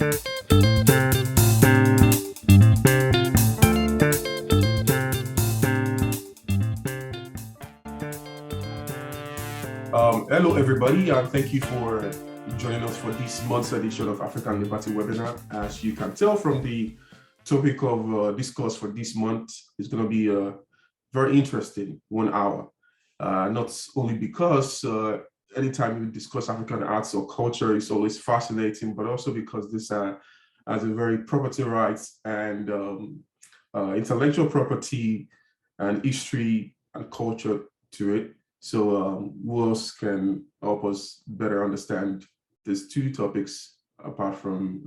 Hello, everybody, and thank you for joining us for this month's edition of African Liberty webinar. As you can tell from the topic of discourse for this month, it's going to be a very interesting 1 hour. Not only because anytime we discuss African arts or culture, it's always fascinating, but also because this has a very property rights and intellectual property and history and culture to it. So who else can help us better understand these two topics apart from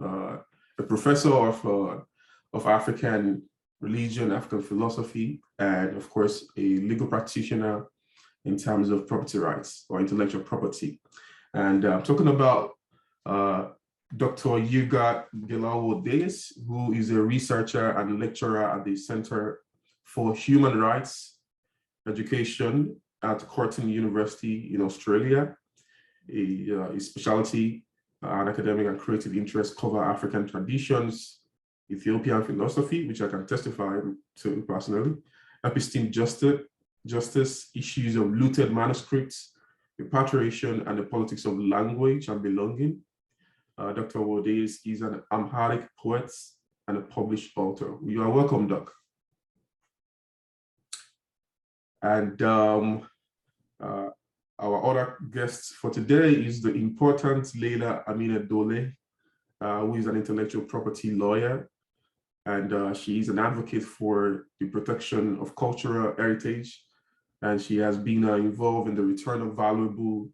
a professor of African religion, African philosophy, and of course, a legal practitioner in terms of property rights or intellectual property. And I'm talking about Dr. Yirga Gelaw Woldeyes, who is a researcher and lecturer at the Center for Human Rights Education at Curtin University in Australia. His specialty and academic and creative interests cover African traditions, Ethiopian philosophy, which I can testify to personally, epistemic justice, issues of looted manuscripts, repatriation, and the politics of language and belonging. Dr. Woldeyes is an Amharic poet and a published author. You are welcome, Doc. And our other guest for today is the important Leila Amineddoleh, who is an intellectual property lawyer, and she is an advocate for the protection of cultural heritage, and she has been involved in the return of valuable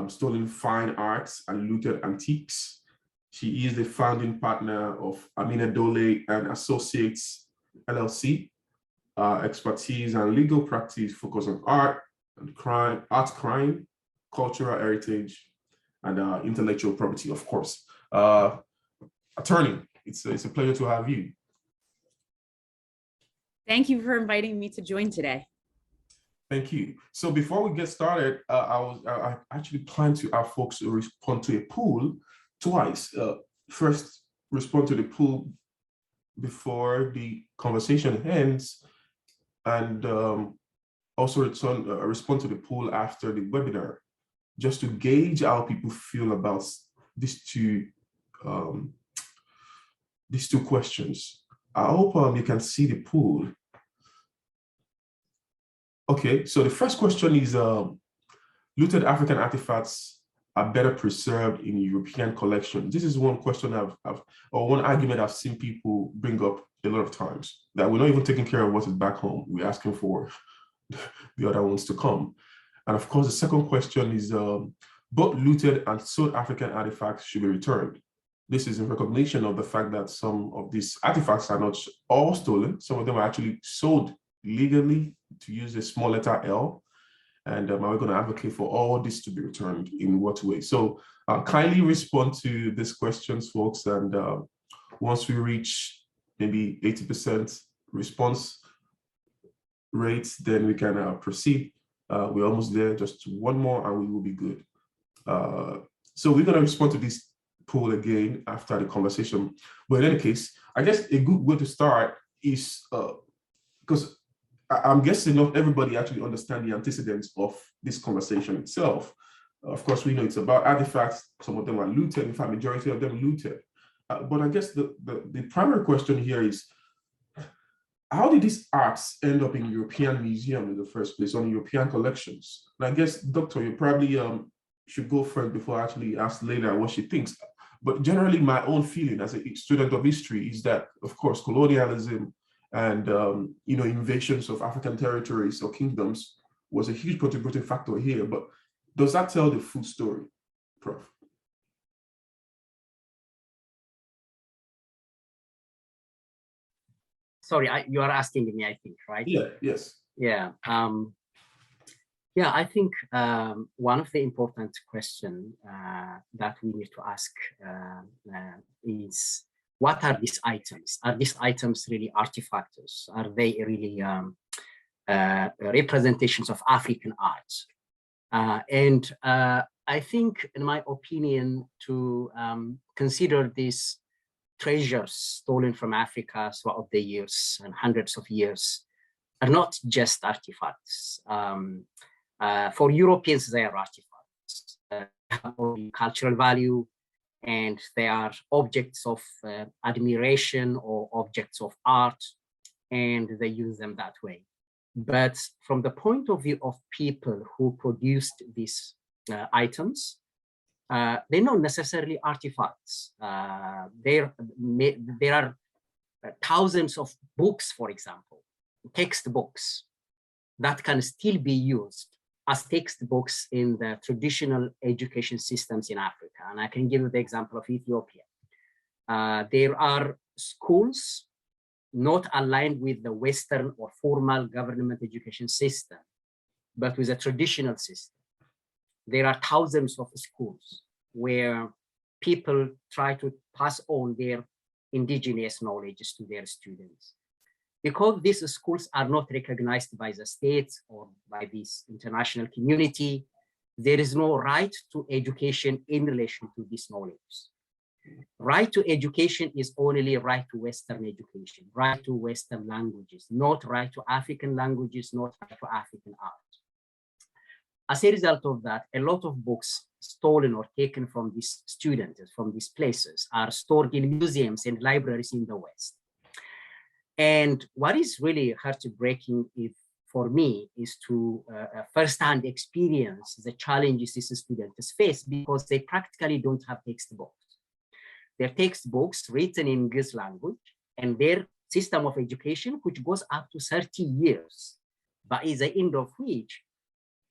stolen fine arts and looted antiques. She is the founding partner of Amineddoleh and Associates LLC. Expertise and legal practice focus on art and crime, cultural heritage, and intellectual property, of course. Attorney, it's a pleasure to have you. Thank you for inviting me to join today. Thank you. So before we get started, I actually plan to have folks respond to a poll twice. First, respond to the poll before the conversation ends, and also respond to the poll after the webinar, just to gauge how people feel about these two questions. I hope you can see the poll. Okay, so the first question is, looted African artifacts are better preserved in European collections. This is one question or one argument I've seen people bring up a lot of times, that we're not even taking care of what is back home. We're asking for the other ones to come. And of course, the second question is, both looted and sold African artifacts should be returned. This is in recognition of the fact that some of these artifacts are not all stolen. Some of them are actually sold legally, to use a small letter L. And are we going to advocate for all this to be returned in what way? So kindly respond to these questions, folks. And once we reach maybe 80% response rates, then we can proceed. We're almost there, just one more and we will be good. So we're going to respond to this poll again after the conversation. But in any case, I guess a good way to start is, because I'm guessing not everybody actually understands the antecedents of this conversation itself. Of course, we know it's about artifacts. Some of them are looted. In fact, majority of them looted. But I guess the primary question here is, how did these arts end up in European museum in the first place, on European collections? And I guess, Doctor, you probably should go first before I actually ask Leila what she thinks. But generally, my own feeling as a student of history is that, of course, colonialism and invasions of African territories or kingdoms was a huge contributing factor here. But does that tell the full story, Prof? Sorry, you are asking me, I think, right? Yeah, yes. Yeah. Yeah, I think one of the important questions that we need to ask is, what are these items? Are these items really artifacts? Are they really representations of African art? And I think, in my opinion, to consider this treasures stolen from Africa throughout the years and hundreds of years are not just artifacts. For Europeans, they are artifacts. They have cultural value, and they are objects of admiration or objects of art, and they use them that way. But from the point of view of people who produced these items, they're not necessarily artifacts. There are thousands of books, for example, textbooks that can still be used as textbooks in the traditional education systems in Africa. And I can give you the example of Ethiopia. There are schools not aligned with the Western or formal government education system, but with a traditional system. There are thousands of schools where people try to pass on their indigenous knowledge to their students. Because these schools are not recognized by the state or by this international community, there is no right to education in relation to this knowledge. Right to education is only right to Western education, right to Western languages, not right to African languages, not right to African art. As a result of that, a lot of books stolen or taken from these students, from these places, are stored in museums and libraries in the West. And what is really heartbreaking for me is to firsthand experience the challenges these students face, because they practically don't have textbooks. Their textbooks written in English language, and their system of education, which goes up to 30 years, but is the end of which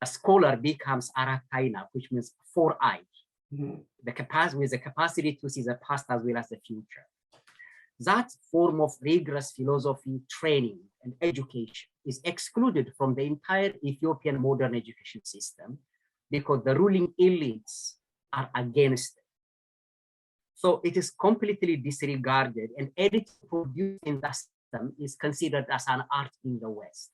a scholar becomes Arakaina, which means four-eyed, with the capacity to see the past as well as the future. That form of rigorous philosophy, training, and education is excluded from the entire Ethiopian modern education system because the ruling elites are against it. So it is completely disregarded, and anything produced in that system is considered as an art in the West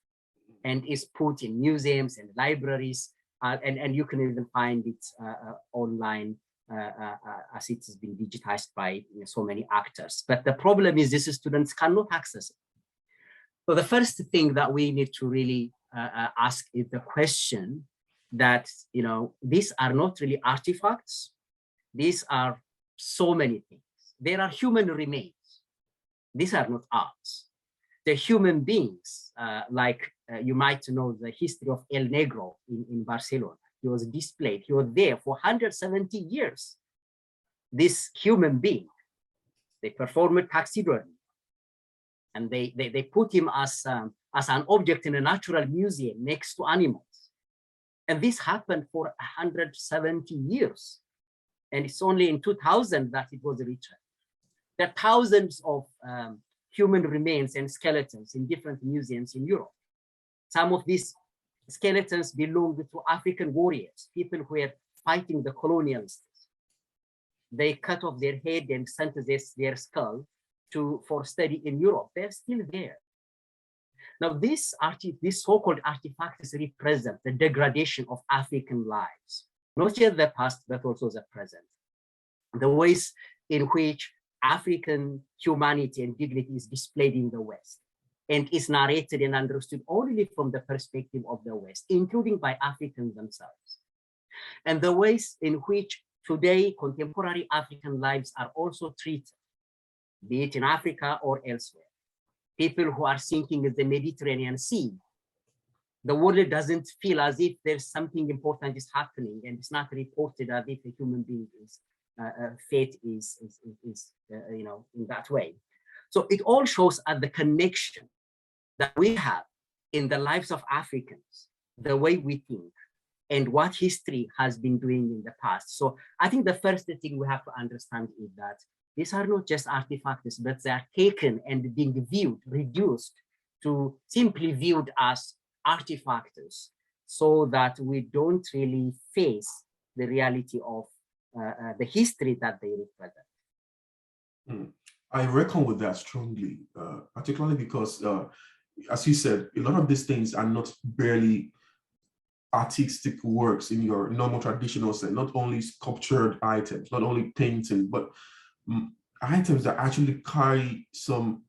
and is put in museums and libraries, and you can even find it online as it has been digitized by so many actors. But the problem is these students cannot access it. So the first thing that we need to really ask is the question that, these are not really artifacts. These are so many things. There are human remains. These are not arts. They're human beings, like you might know the history of El Negro in Barcelona. He was displayed. He was there for 170 years. This human being, they performed taxidermy, and they put him as an object in a natural museum next to animals. And this happened for 170 years. And it's only in 2000 that it was returned. There are thousands of human remains and skeletons in different museums in Europe. Some of these skeletons belong to African warriors, people who were fighting the colonialists. They cut off their head and sent their skull for study in Europe. They're still there. Now, these so-called artifacts represent the degradation of African lives, not just the past, but also the present. The ways in which African humanity and dignity is displayed in the West and is narrated and understood only from the perspective of the West, including by Africans themselves. And the ways in which today contemporary African lives are also treated, be it in Africa or elsewhere. People who are sinking in the Mediterranean Sea, the world doesn't feel as if there's something important is happening, and it's not reported as if a human being is fate is in that way. So it all shows at the connection that we have in the lives of Africans, the way we think, and what history has been doing in the past. So I think the first thing we have to understand is that these are not just artifacts, but they are taken and being viewed, reduced to simply viewed as artifacts, so that we don't really face the reality of the history that they represent. I reckon with that strongly, particularly because, as you said, a lot of these things are not barely artistic works in your normal traditional sense, not only sculptured items, not only painting, but items that actually carry some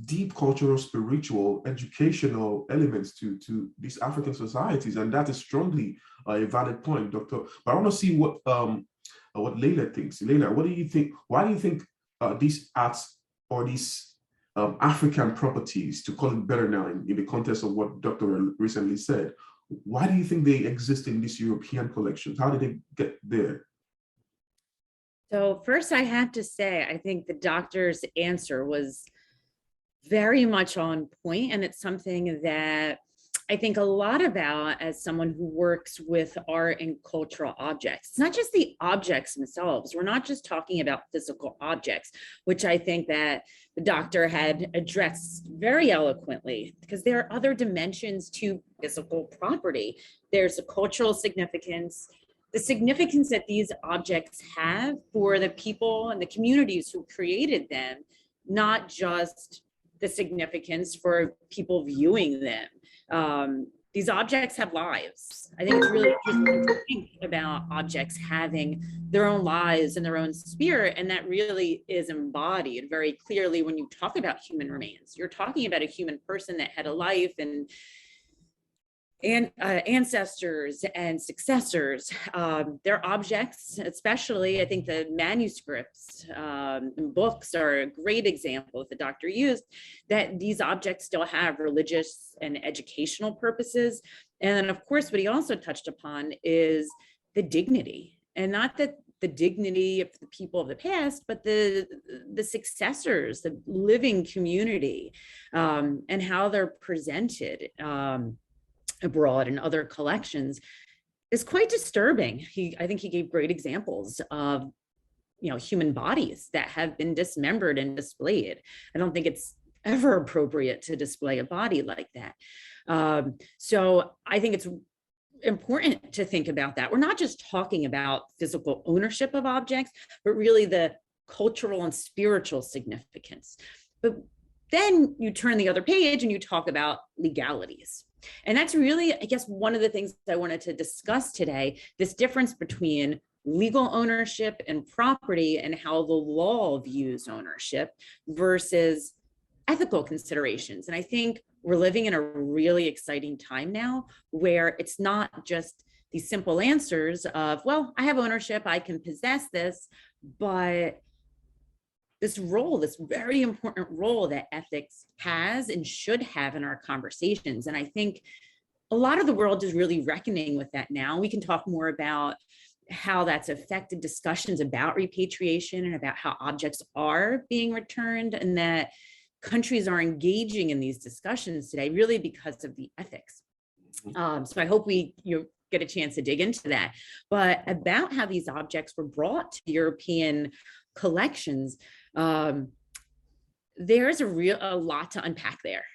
deep cultural, spiritual, educational elements to these African societies, and that is strongly a valid point, Doctor. But I want to see what Leila thinks. Leila, what do you think? Why do you think these arts or these African properties, to call it better now in the context of what Dr. recently said, why do you think they exist in these European collections? How did they get there? So first I have to say, I think the doctor's answer was very much on point, and it's something that I think a lot about as someone who works with art and cultural objects. It's not just the objects themselves. We're not just talking about physical objects, which I think that the doctor had addressed very eloquently, because there are other dimensions to physical property. There's a cultural significance, the significance that these objects have for the people and the communities who created them, not just the significance for people viewing them. These objects have lives. I think it's really interesting to think about objects having their own lives and their own spirit, and that really is embodied very clearly when you talk about human remains. You're talking about a human person that had a life and ancestors and successors. Their objects, especially, I think the manuscripts and books are a great example that the doctor used, that these objects still have religious and educational purposes. And then, of course, what he also touched upon is the dignity, and not that the dignity of the people of the past, but the successors, the living community, and how they're presented abroad in other collections is quite disturbing. I think he gave great examples of, human bodies that have been dismembered and displayed. I don't think it's ever appropriate to display a body like that. So I think it's important to think about that. We're not just talking about physical ownership of objects, but really the cultural and spiritual significance. But then you turn the other page and you talk about legalities. And that's really, I guess, one of the things I wanted to discuss today, this difference between legal ownership and property and how the law views ownership versus ethical considerations. And I think we're living in a really exciting time now where it's not just these simple answers of, well, I have ownership, I can possess this, but this role, this very important role that ethics has and should have in our conversations. And I think a lot of the world is really reckoning with that now. We can talk more about how that's affected discussions about repatriation and about how objects are being returned, and that countries are engaging in these discussions today really because of the ethics. So I hope you get a chance to dig into that. But about how these objects were brought to European collections, there's a lot to unpack there.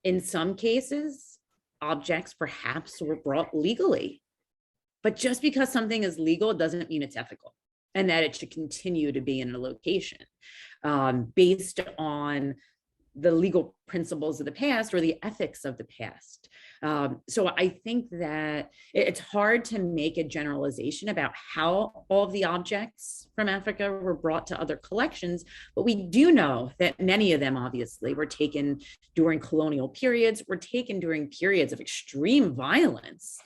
In some cases, objects perhaps were brought legally, but just because something is legal doesn't mean it's ethical, and that it should continue to be in a location based on the legal principles of the past or the ethics of the past. So I think that it's hard to make a generalization about how all of the objects from Africa were brought to other collections, but we do know that many of them obviously were taken during colonial periods, were taken during periods of extreme violence,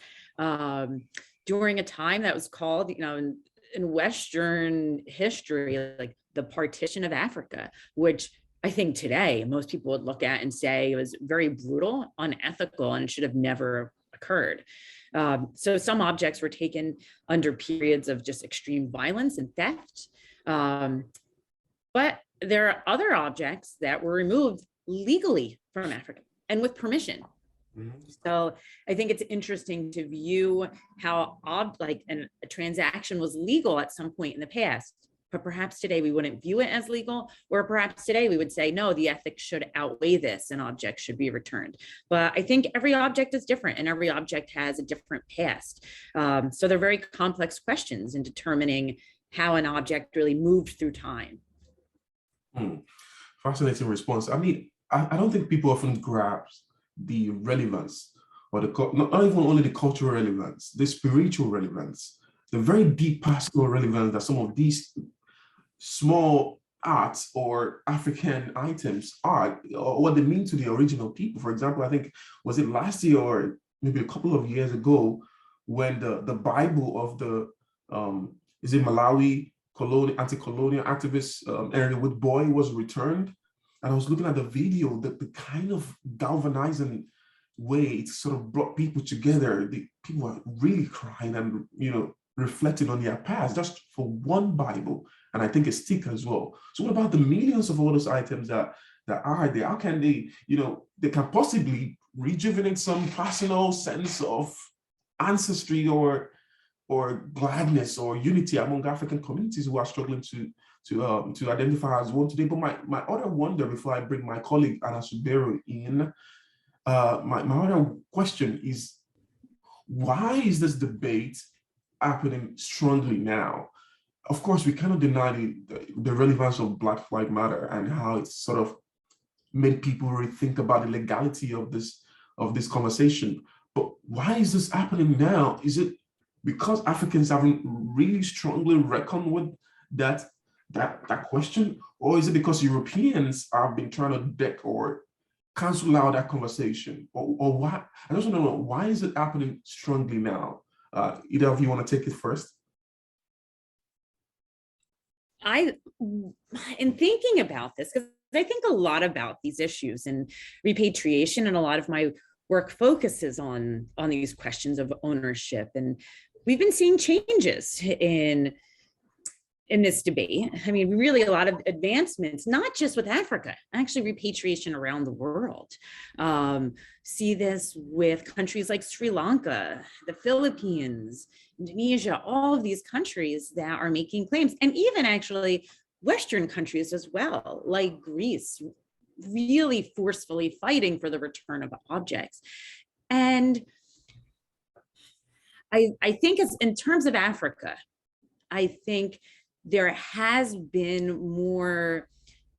during a time that was called, in Western history, like the partition of Africa, which I think today most people would look at and say it was very brutal, unethical, and should have never occurred. So some objects were taken under periods of just extreme violence and theft. But there are other objects that were removed legally from Africa and with permission. So I think it's interesting to view how a transaction was legal at some point in the past, but perhaps today we wouldn't view it as legal, or perhaps today we would say, no, the ethics should outweigh this and objects should be returned. But I think every object is different and every object has a different past. So they're very complex questions in determining how an object really moved through time. Fascinating response. I mean, I don't think people often grasp the relevance, or not even only the cultural relevance, the spiritual relevance, the very deep personal relevance that some of these small art or African items are, or what they mean to the original people. For example, I think, was it last year or maybe a couple of years ago, when the Bible of the, is it Malawi anti-colonial activist Aaron Wood Boy was returned. And I was looking at the video, the kind of galvanizing way it sort of brought people together. The people are really crying and, reflecting on their past just for one Bible, and I think a sticker as well. So what about the millions of all those items that are there? How can they, they can possibly rejuvenate some personal sense of ancestry or gladness or unity among African communities who are struggling to identify as one today? But my other wonder, before I bring my colleague Anna Suberu in, my other question is, why is this debate happening strongly now? Of course, we cannot deny the relevance of Black Lives Matter and how it's sort of made people rethink about the legality of this conversation. But why is this happening now? Is it because Africans haven't really strongly reckoned with that question, or is it because Europeans have been trying to deck or cancel out that conversation, or why? I just want to know, why is it happening strongly now? Either of you want to take it first? In thinking about this, because I think a lot about these issues and repatriation, and a lot of my work focuses on these questions of ownership, and we've been seeing changes in this debate. I mean, really a lot of advancements, not just with Africa, actually repatriation around the world. See this with countries like Sri Lanka, the Philippines, Indonesia, all of these countries that are making claims, and even actually Western countries as well, like Greece, really forcefully fighting for the return of objects. And I think in terms of Africa, I think there has been more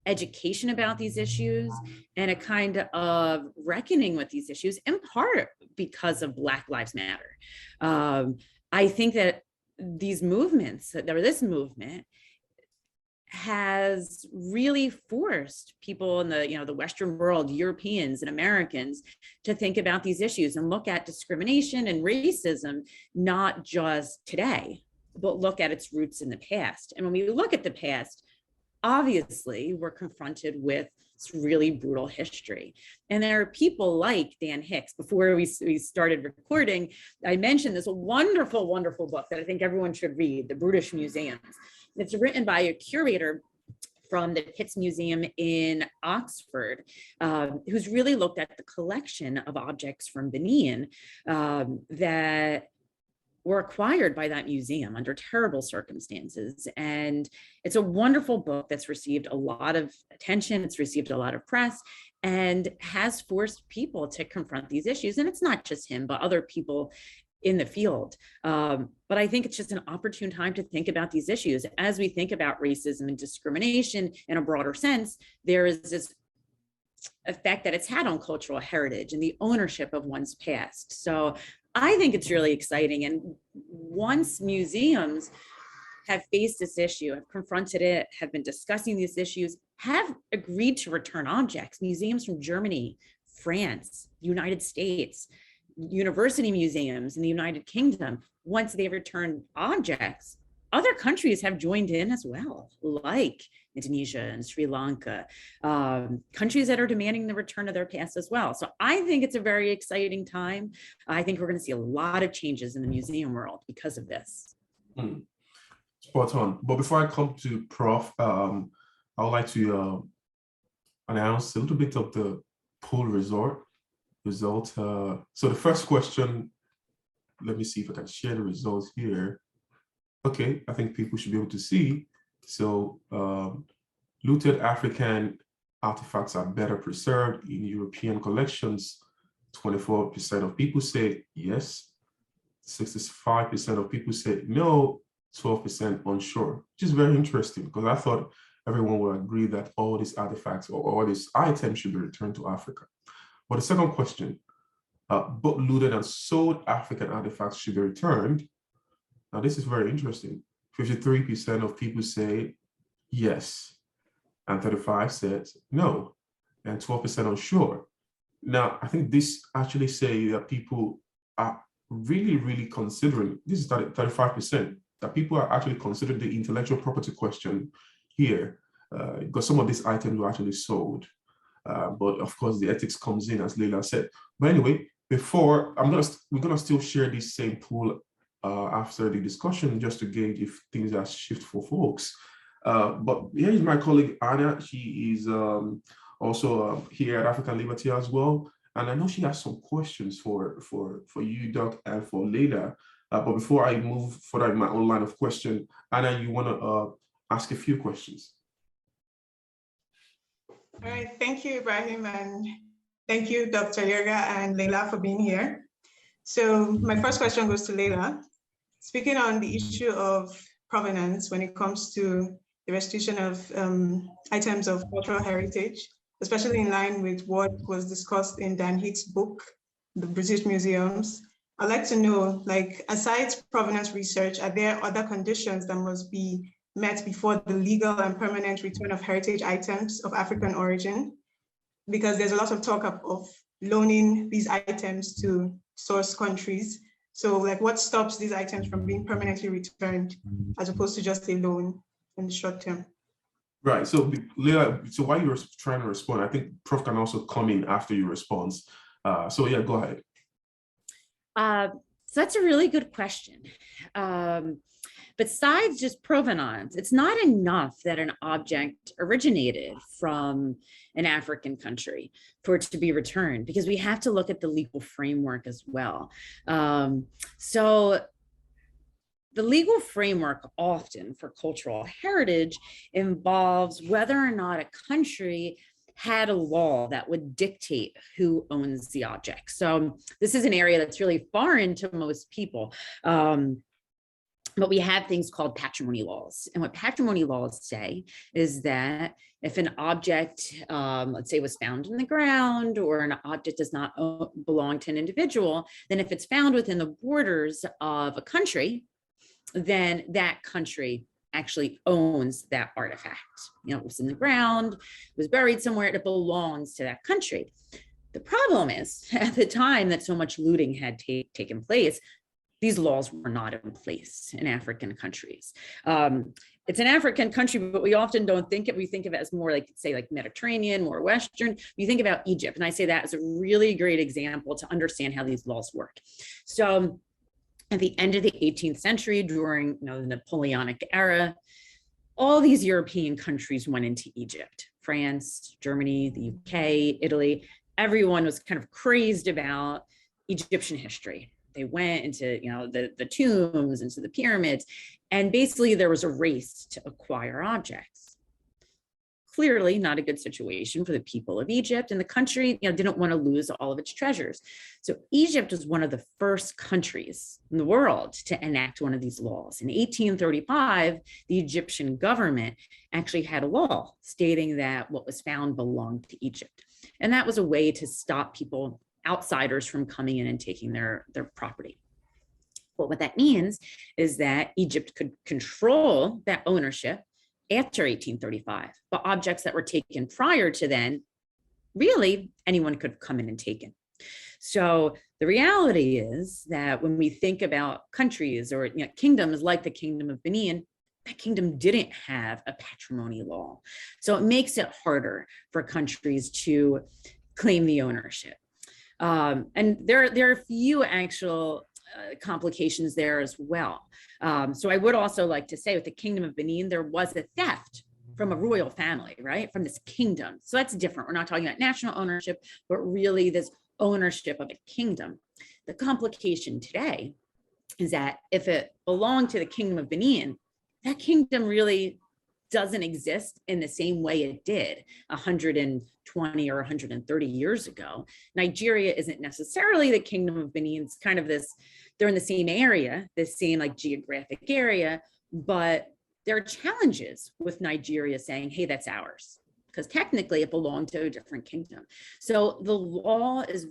education about these issues and a kind of reckoning with these issues, in part because of Black Lives Matter. I think that these movements, or this movement, has really forced people in the Western world, Europeans and Americans, to think about these issues and look at discrimination and racism, not just today, but look at its roots in the past. And when we look at the past, obviously we're confronted with this really brutal history. And there are people like Dan Hicks. Before we started recording, I mentioned this wonderful, wonderful book that I think everyone should read, The British Museums. It's written by a curator from the Pitts Museum in Oxford, who's really looked at the collection of objects from Benin that were acquired by that museum under terrible circumstances. And it's a wonderful book that's received a lot of attention, it's received a lot of press, and has forced people to confront these issues. And it's not just him, but other people in the field. But I think it's just an opportune time to think about these issues. As we think about racism and discrimination in a broader sense, there is this effect that it's had on cultural heritage and the ownership of one's past. So I think it's really exciting. And once museums have faced this issue, have confronted it, have been discussing these issues, have agreed to return objects, museums from Germany, France, United States, university museums in the United Kingdom, once they return objects, other countries have joined in as well, like Indonesia and Sri Lanka, countries that are demanding the return of their past as well. So I think it's a very exciting time. I think we're going to see a lot of changes in the museum world because of this. Spot on. But before I come to Prof, I would like to announce a little bit of the poll result. So the first question, let me see if I can share the results here. Okay, I think people should be able to see. So looted African artifacts are better preserved in European collections. 24% of people say yes. 65% of people say no. 12% unsure, which is very interesting, because I thought everyone would agree that all these artifacts or all these items should be returned to Africa. But the second question, both looted and sold African artifacts should be returned. Now, this is very interesting. 53% of people say yes. and 35 said no, and 12% unsure. Now, I think this actually say that people are really, really considering, this is 35%, that people are actually considering the intellectual property question here, because some of these items were actually sold. But of course, the ethics comes in, as Leila said. But anyway, we're gonna still share this same pool after the discussion, just to gauge if things are shift for folks. But here is my colleague Anna. She is also here at African Liberty as well, and I know she has some questions for you, Doc, and for Leila. But before I move further in my own line of question, Anna, you want to ask a few questions? All right, thank you, Ibrahim, and thank you, Dr. Yirga and Leila, for being here. So my first question goes to Leila. Speaking on the issue of provenance when it comes to the restitution of items of cultural heritage, especially in line with what was discussed in Dan Heath's book, The British Museums, I'd like to know, like, aside provenance research, are there other conditions that must be met before the legal and permanent return of heritage items of African origin? Because there's a lot of talk of loaning these items to source countries. So like, what stops these items from being permanently returned as opposed to just a loan in the short term? Right, so Leila, so while you're trying to respond, I think Prof can also come in after your response. So yeah, go ahead. So that's a really good question. Besides just provenance, it's not enough that an object originated from an African country for it to be returned, because we have to look at the legal framework as well. So the legal framework often for cultural heritage involves whether or not a country had a law that would dictate who owns the object. So this is an area that's really foreign to most people. But we have things called patrimony laws. And what patrimony laws say is that if an object, let's say, was found in the ground, or an object does not belong to an individual, then if it's found within the borders of a country, then that country actually owns that artifact. You know, it was in the ground, it was buried somewhere, it belongs to that country. The problem is, at the time that so much looting had taken place, these laws were not in place in African countries. It's an African country, but we often don't think it. We think of it as more like, say, like Mediterranean, more Western. You think about Egypt, and I say that as a really great example to understand how these laws work. So at the end of the 18th century, during the Napoleonic era, all these European countries went into Egypt: France, Germany, the UK, Italy. Everyone was kind of crazed about Egyptian history. They went into the tombs, into the pyramids, and basically there was a race to acquire objects. Clearly not a good situation for the people of Egypt, and the country didn't want to lose all of its treasures. So Egypt was one of the first countries in the world to enact one of these laws. In 1835, the Egyptian government actually had a law stating that what was found belonged to Egypt. And that was a way to stop people, outsiders, from coming in and taking their property. But what that means is that Egypt could control that ownership after 1835, but objects that were taken prior to then, really anyone could come in and take it. So the reality is that when we think about countries or kingdoms like the Kingdom of Benin, that kingdom didn't have a patrimony law. So it makes it harder for countries to claim the ownership. And there are a few actual complications there as well. So I would also like to say, with the Kingdom of Benin, there was a theft from a royal family, right? From this kingdom. So that's different. We're not talking about national ownership, but really this ownership of a kingdom. The complication today is that if it belonged to the Kingdom of Benin, that kingdom really doesn't exist in the same way it did 120 or 130 years ago. Nigeria isn't necessarily the Kingdom of Benin. It's kind of this, they're in the same area, the same like geographic area, but there are challenges with Nigeria saying, hey, that's ours, because technically it belonged to a different kingdom. So the law is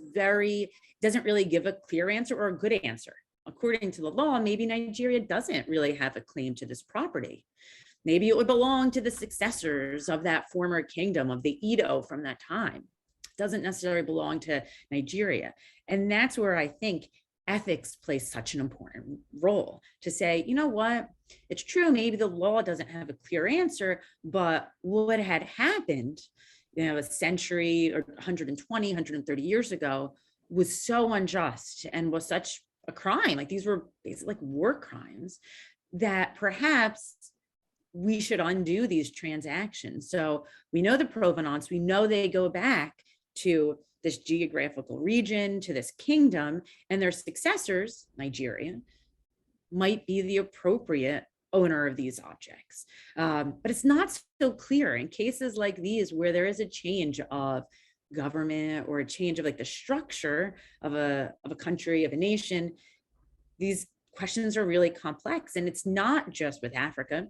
doesn't really give a clear answer or a good answer. According to the law, maybe Nigeria doesn't really have a claim to this property. Maybe it would belong to the successors of that former kingdom of the Edo from that time. It doesn't necessarily belong to Nigeria. And that's where I think ethics plays such an important role, to say, you know what, it's true, maybe the law doesn't have a clear answer, but what had happened, you know, a century or 120, 130 years ago was so unjust and was such a crime. Like, these were basically like war crimes, that perhaps we should undo these transactions. So we know the provenance, we know they go back to this geographical region, to this kingdom, and their successors, Nigeria, might be the appropriate owner of these objects. But it's not so clear in cases like these, where there is a change of government or a change of like the structure of a country, of a nation. These questions are really complex, and it's not just with Africa.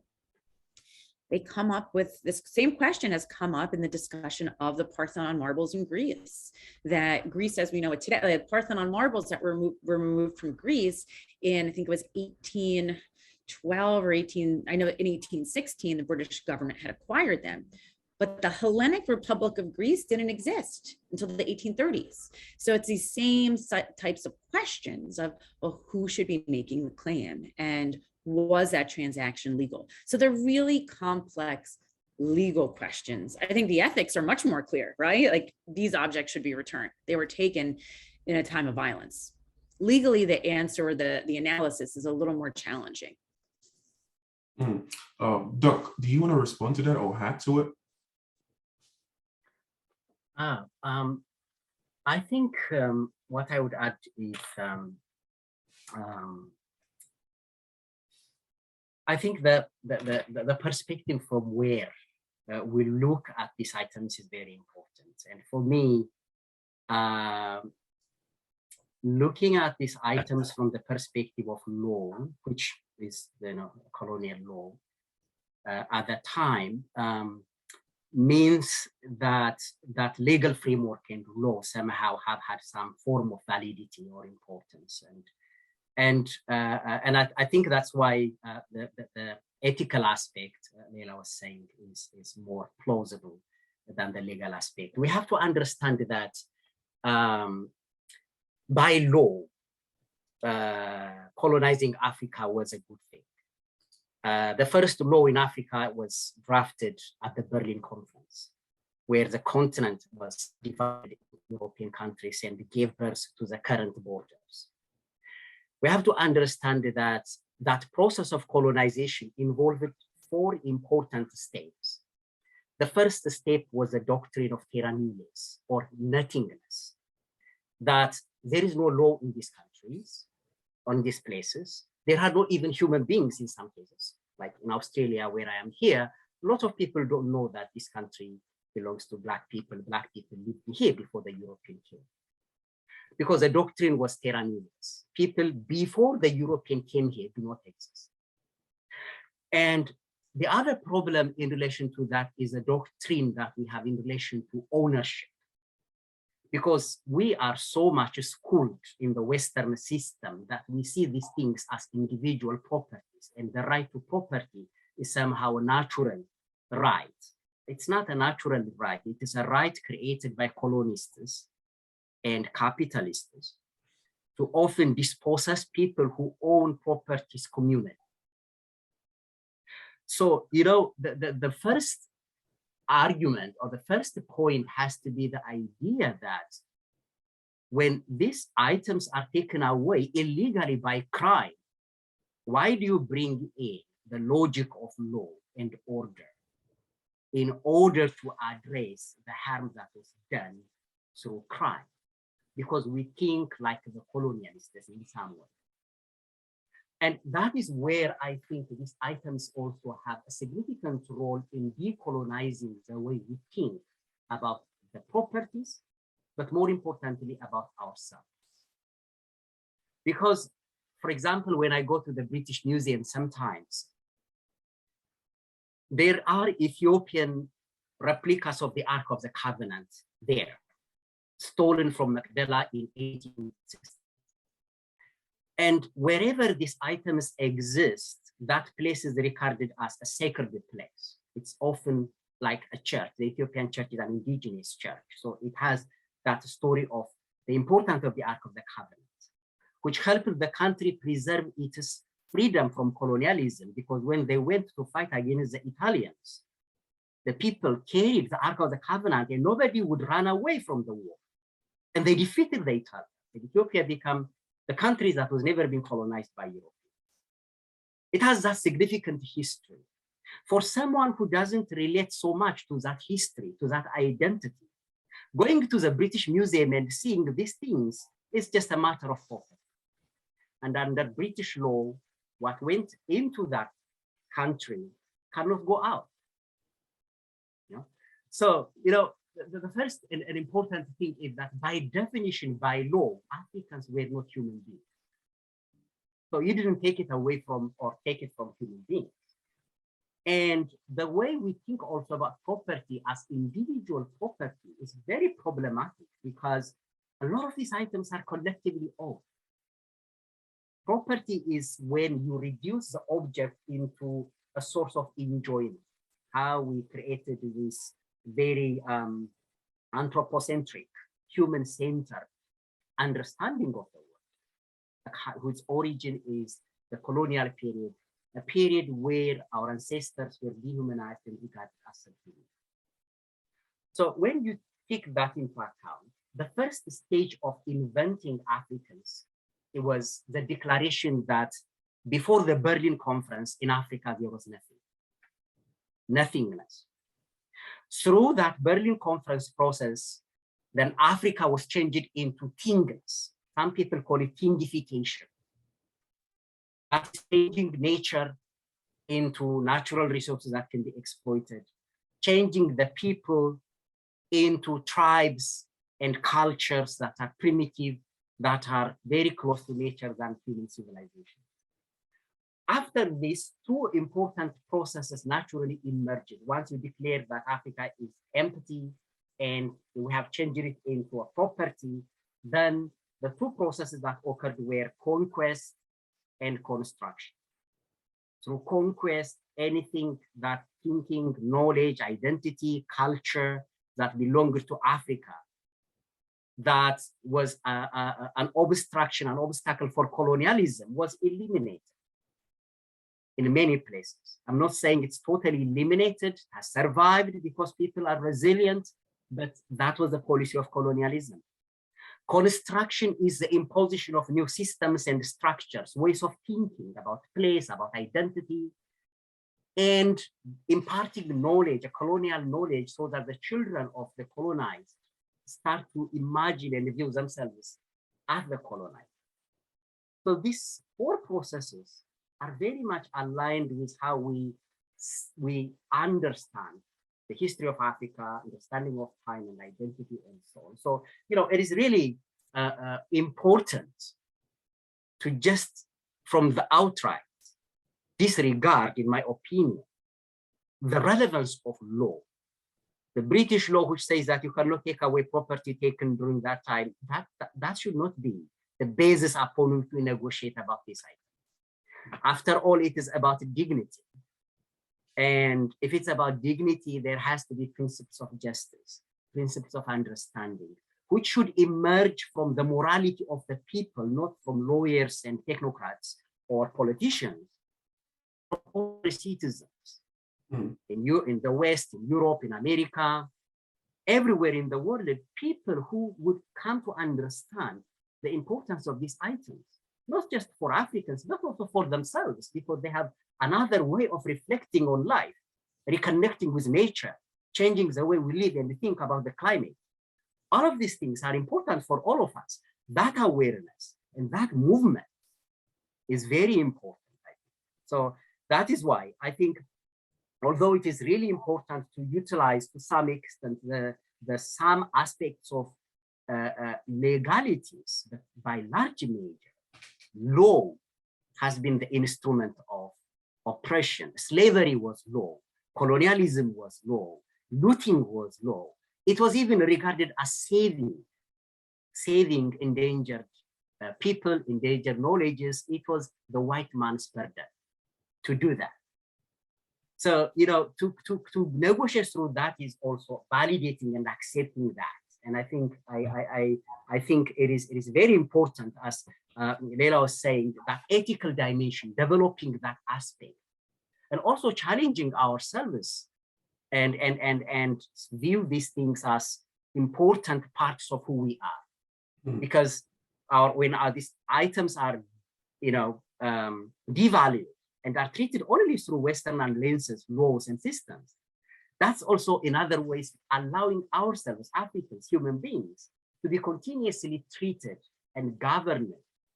They come up with this same question has come up in the discussion of the Parthenon marbles in Greece, that Greece, as we know it today, like Parthenon marbles that were removed from Greece in, I think it was 1812 or 18, I know in 1816, the British government had acquired them. But the Hellenic Republic of Greece didn't exist until the 1830s. So it's these same types of questions of, well, who should be making the claim, and was that transaction legal? So they're really complex legal questions. I think the ethics are much more clear, right? Like, these objects should be returned. They were taken in a time of violence. Legally, the answer, the analysis is a little more challenging. Doc, do you want to respond to that or add to it? I think what I would add is I think that the perspective from where we look at these items is very important. And for me, looking at these items from the perspective of law, which is, you know, colonial law at that time, means that legal framework and law somehow have had some form of validity or importance, and I think that's why the ethical aspect, Leila was saying, is more plausible than the legal aspect. We have to understand that by law, colonizing Africa was a good thing. The first law in Africa was drafted at the Berlin Conference, where the continent was divided into European countries and gave birth to the current borders. We have to understand that that process of colonization involved 4 important steps. The first step was the doctrine of terra nullius, or nothingness, that there is no law in these countries, on these places. There are not even human beings in some cases. Like in Australia, where I am here, a lot of people don't know that this country belongs to Black people. Black people lived here before the European came. Because the doctrine was terra nullius. People before the European came here do not exist. And the other problem in relation to that is a doctrine that we have in relation to ownership. Because we are so much schooled in the Western system that we see these things as individual properties, and the right to property is somehow a natural right. It's not a natural right. It is a right created by colonists and capitalists to often dispossess people who own properties communally. So, you know, the first argument, or the first point, has to be the idea that when these items are taken away illegally by crime, why do you bring in the logic of law and order in order to address the harm that was done through crime? Because we think like the colonialists in some way. And that is where I think these items also have a significant role in decolonizing the way we think about the properties, but more importantly, about ourselves. Because, for example, when I go to the British Museum sometimes, there are Ethiopian replicas of the Ark of the Covenant there, stolen from Amineddoleh in 1860. And wherever these items exist, that place is regarded as a sacred place. It's often like a church. The Ethiopian church is an indigenous church. So it has that story of the importance of the Ark of the Covenant, which helped the country preserve its freedom from colonialism, because when they went to fight against the Italians, the people carried the Ark of the Covenant and nobody would run away from the war. And they defeated the Italians. And Ethiopia became the country that was never been colonized by Europe. It has that significant history. For someone who doesn't relate so much to that history, to that identity, going to the British Museum and seeing these things is just a matter of focus. And under British law, what went into that country cannot go out. You know? So, you know, the first and important thing is that by definition, by law, Africans were not human beings. So you didn't take it away from or take it from human beings. And the way we think also about property as individual property is very problematic, because a lot of these items are collectively owned. Property is when you reduce the object into a source of enjoyment. How we created this very anthropocentric, human-centered understanding of the world, whose origin is the colonial period, a period where our ancestors were dehumanized and regarded as subhuman. So when you take that into account, the first stage of inventing Africans, it was the declaration that before the Berlin Conference in Africa, there was nothing, nothingness. Through that Berlin Conference process, then Africa was changed into thingness. Some people call it thingification. That's changing nature into natural resources that can be exploited, changing the people into tribes and cultures that are primitive, that are very close to nature than human civilization. After these two important processes naturally emerged, once you declare that Africa is empty and we have changed it into a property, then the two processes that occurred were conquest and construction. Through conquest, anything that thinking, knowledge, identity, culture that belonged to Africa, that was an obstruction, an obstacle for colonialism, was eliminated in many places. I'm not saying it's totally eliminated, has survived because people are resilient, but that was the policy of colonialism. Construction is the imposition of new systems and structures, ways of thinking about place, about identity, and imparting knowledge, a colonial knowledge, so that the children of the colonized start to imagine and view themselves as the colonized. So these four processes are very much aligned with how we understand the history of Africa, understanding of time and identity, and so on. So, you know, it is really important to just, from the outright, disregard, in my opinion, the relevance of law. The British law, which says that you cannot take away property taken during that time, that should not be the basis upon which we negotiate about this item. After all, it is about dignity. And if it's about dignity, there has to be principles of justice, principles of understanding, which should emerge from the morality of the people, not from lawyers and technocrats or politicians, but all citizens. In the West, in Europe, in America, everywhere in the world, people who would come to understand the importance of these items, not just for Africans, but also for themselves, because they have another way of reflecting on life, reconnecting with nature, changing the way we live and think about the climate. All of these things are important for all of us. That awareness and that movement is very important, I think. So that is why I think, although it is really important to utilize to some extent the some aspects of legalities, but by large measure, law has been the instrument of oppression. Slavery was law, colonialism was law, looting was law. It was even regarded as saving endangered people, endangered knowledges. It was the white man's burden. to do that. So, you know, to negotiate through that is also validating and accepting that. And I think I think it is very important, as Leila was saying, that ethical dimension, developing that aspect, and also challenging ourselves and view these things as important parts of who we are. Because when these items are, you know, devalued and are treated only through Western lenses, laws, and systems, that's also in other ways allowing ourselves, Africans, human beings, to be continuously treated and governed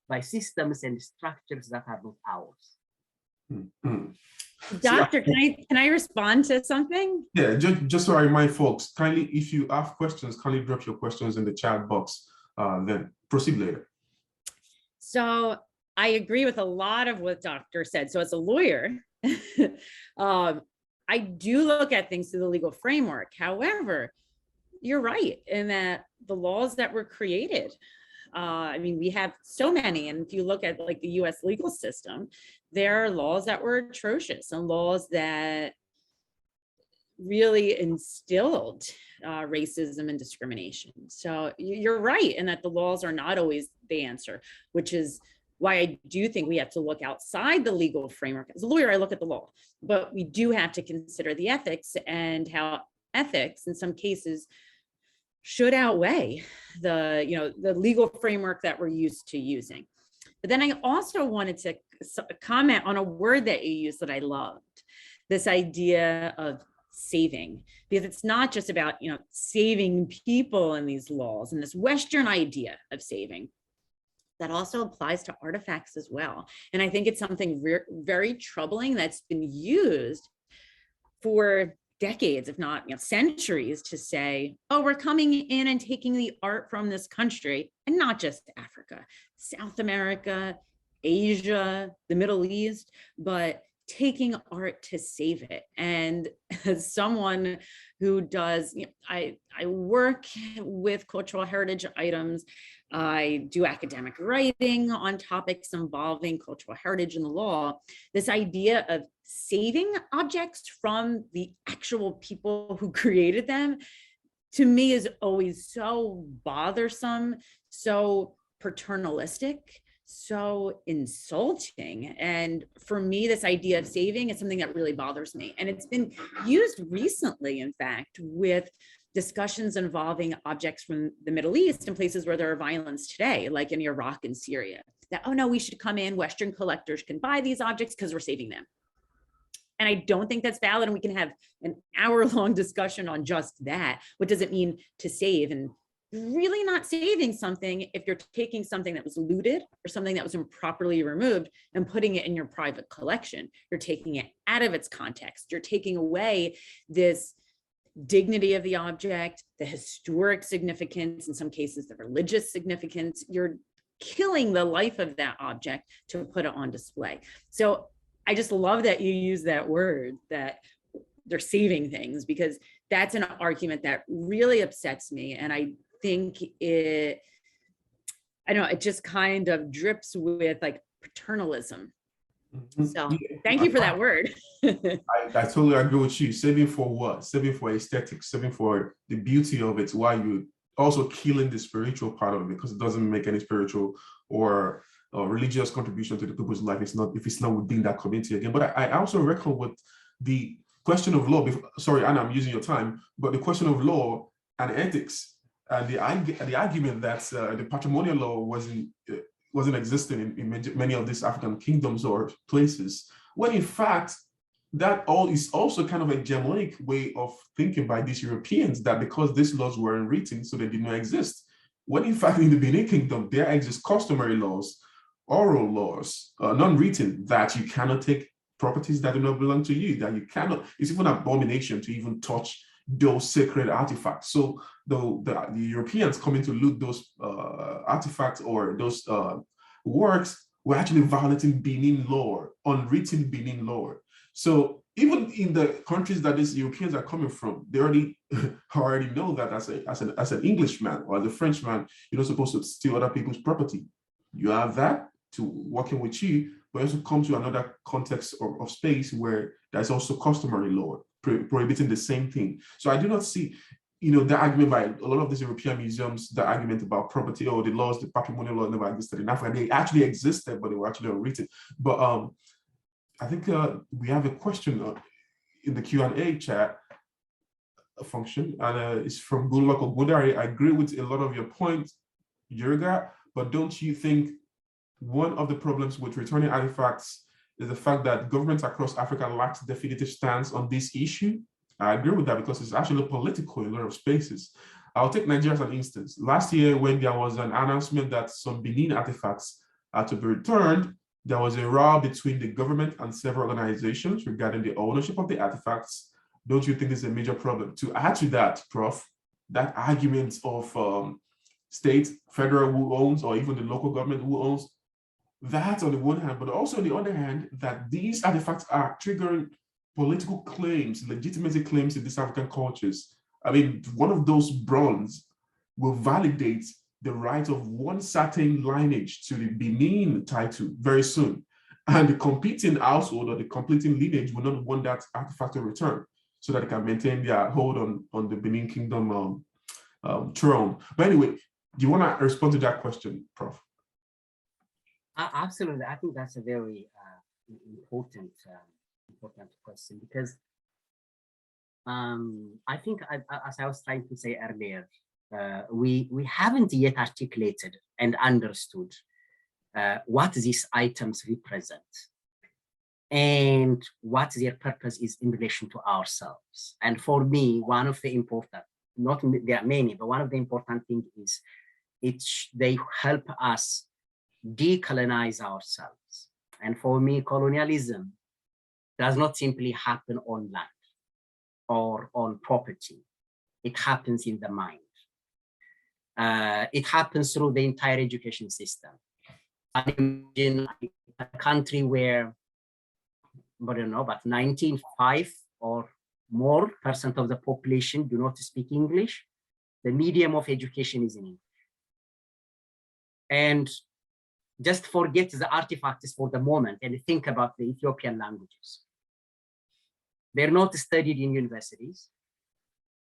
by systems and structures that are not ours. Doctor, can I respond to something? Yeah, just so I remind folks, kindly, if you have questions, kindly drop your questions in the chat box, then proceed later. So I agree with a lot of what Doctor said. So as a lawyer, I do look at things through the legal framework. However, you're right in that the laws that were created, I mean, we have so many, and if you look at like the US legal system, there are laws that were atrocious and laws that really instilled racism and discrimination. So you're right in that the laws are not always the answer, which is why I do think we have to look outside the legal framework. As a lawyer, I look at the law, but we do have to consider the ethics and how ethics in some cases should outweigh the, you know, the legal framework that we're used to using. But then I also wanted to comment on a word that you used that I loved, this idea of saving, because it's not just about, you know, saving people in these laws and this Western idea of saving. That also applies to artifacts as well. And I think it's something very troubling that's been used for decades, if not, you know, centuries, to say, oh, we're coming in and taking the art from this country, and not just Africa, South America, Asia, the Middle East, but taking art to save it. And as someone who does, you know, I work with cultural heritage items, I do academic writing on topics involving cultural heritage and the law. This idea of saving objects from the actual people who created them, to me, is always so bothersome, so paternalistic, so insulting. And for me, this idea of saving is something that really bothers me. And it's been used recently, in fact, with discussions involving objects from the Middle East and places where there are violence today, like in Iraq and Syria, that, oh no, we should come in, Western collectors can buy these objects because we're saving them. And I don't think that's valid. And we can have an hour-long discussion on just that. What does it mean to save? And really not saving something if you're taking something that was looted or something that was improperly removed and putting it in your private collection. You're taking it out of its context. You're taking away this dignity of the object, the historic significance, in some cases, the religious significance. You're killing the life of that object to put it on display. So I just love that you use that word, that they're saving things, because that's an argument that really upsets me. And I think it, I don't know, it just kind of drips with like paternalism. So thank you for that word. I totally agree with you. Saving for what? Saving for aesthetics, saving for the beauty of it, while you also killing the spiritual part of it, because it doesn't make any spiritual or religious contribution to the people's life. It's not, if it's not within that community again. But I also reckon with the question of law, sorry, Anna, I'm using your time, but the question of law and ethics, and the argument that the patrimonial law wasn't existing in many of these African kingdoms or places, when in fact that all is also kind of a hegemonic way of thinking by these Europeans, that because these laws weren't written, so they did not exist. When in fact in the Benin Kingdom there exist customary laws, oral laws, non-written, that you cannot take properties that do not belong to you, that you cannot, it's even an abomination to even touch those sacred artifacts. So the Europeans coming to loot those artifacts or those works were actually violating Benin law, unwritten Benin law. So even in the countries that these Europeans are coming from, they already know that as an Englishman or as a Frenchman, you're not supposed to steal other people's property. You have that to working with you, but also come to another context of space where there's also customary law prohibiting the same thing. So I do not see, the argument by a lot of these European museums, the argument about property or the laws, the patrimonial law never existed in Africa. They actually existed, but they were actually unwritten. But I think we have a question in the Q&A chat function, and it's from Goodluck Ogudari. I agree with a lot of your points, Yirga, but don't you think one of the problems with returning artifacts is the fact that governments across Africa lack definitive stance on this issue? I agree with that because it's actually political in a lot of spaces. I'll take Nigeria as an instance. Last year, when there was an announcement that some Benin artifacts are to be returned, there was a row between the government and several organizations regarding the ownership of the artifacts. Don't you think this is a major problem? To add to that, Prof, that argument of state, federal who owns, or even the local government who owns, that on the one hand, but also on the other hand, that these artifacts are triggering political claims, legitimacy claims in these African cultures. I mean, one of those bronze will validate the right of one certain lineage to the Benin title very soon. And the competing household or the competing lineage will not want that artifact to return so that they can maintain their hold on the Benin Kingdom throne. But anyway, do you want to respond to that question, Prof? Absolutely. I think that's a very important question, because I think, as I was trying to say earlier, we haven't yet articulated and understood what these items represent and what their purpose is in relation to ourselves. And for me, one of the important, there are many, but one of the important things is they help us decolonize ourselves. And for me, colonialism does not simply happen on land or on property. It happens in the mind. It happens through the entire education system. I imagine a country where, I don't know, but 95 or more % of the population do not speak English. The medium of education is in English. And just forget the artifacts for the moment and think about the Ethiopian languages. They're not studied in universities.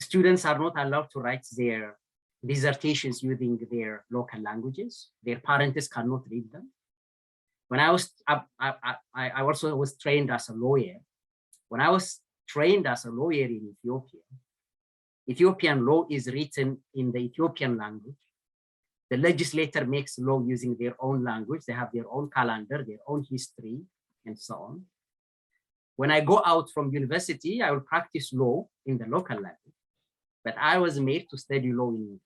Students are not allowed to write their dissertations using their local languages. Their parents cannot read them. When I also was trained as a lawyer. When I was trained as a lawyer in Ethiopia, Ethiopian law is written in the Ethiopian language. The legislator makes law using their own language. They have their own calendar, their own history, and so on. When I go out from university, I will practice law in the local language, but I was made to study law in English.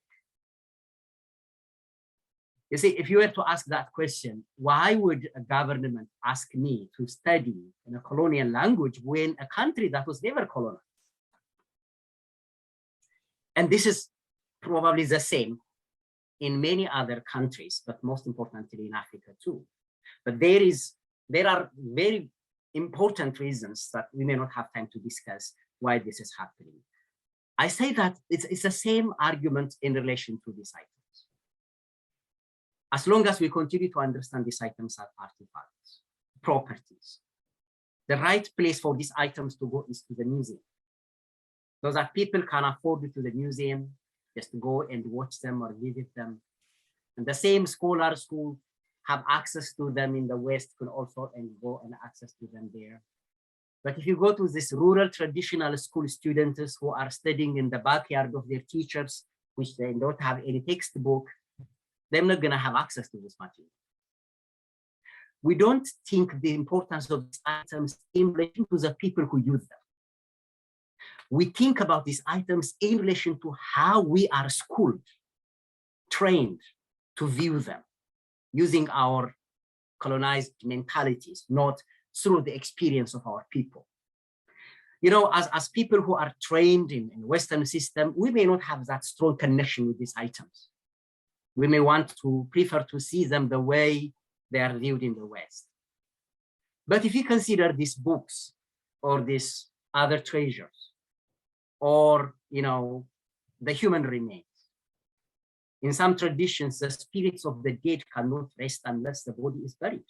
You see, if you were to ask that question, why would a government ask me to study in a colonial language when a country that was never colonized? And this is probably the same in many other countries, but most importantly in Africa too. But there are very important reasons that we may not have time to discuss why this is happening. I say that it's the same argument in relation to these items. As long as we continue to understand these items as artifacts, properties, the right place for these items to go is to the museum, so that people can afford to the museum, just to go and watch them or visit them. And the same scholars who have access to them in the West can also go and access to them there. But if you go to this rural traditional school students who are studying in the backyard of their teachers, which they don't have any textbook, they're not going to have access to this material. We don't think the importance of these items in relation to the people who use them. We think about these items in relation to how we are schooled, trained to view them using our colonized mentalities, not through the experience of our people. You know, as people who are trained in Western system, we may not have that strong connection with these items. We may want to prefer to see them the way they are viewed in the West. But if you consider these books or these other treasures, or, you know, the human remains, in some traditions, the spirits of the dead cannot rest unless the body is buried.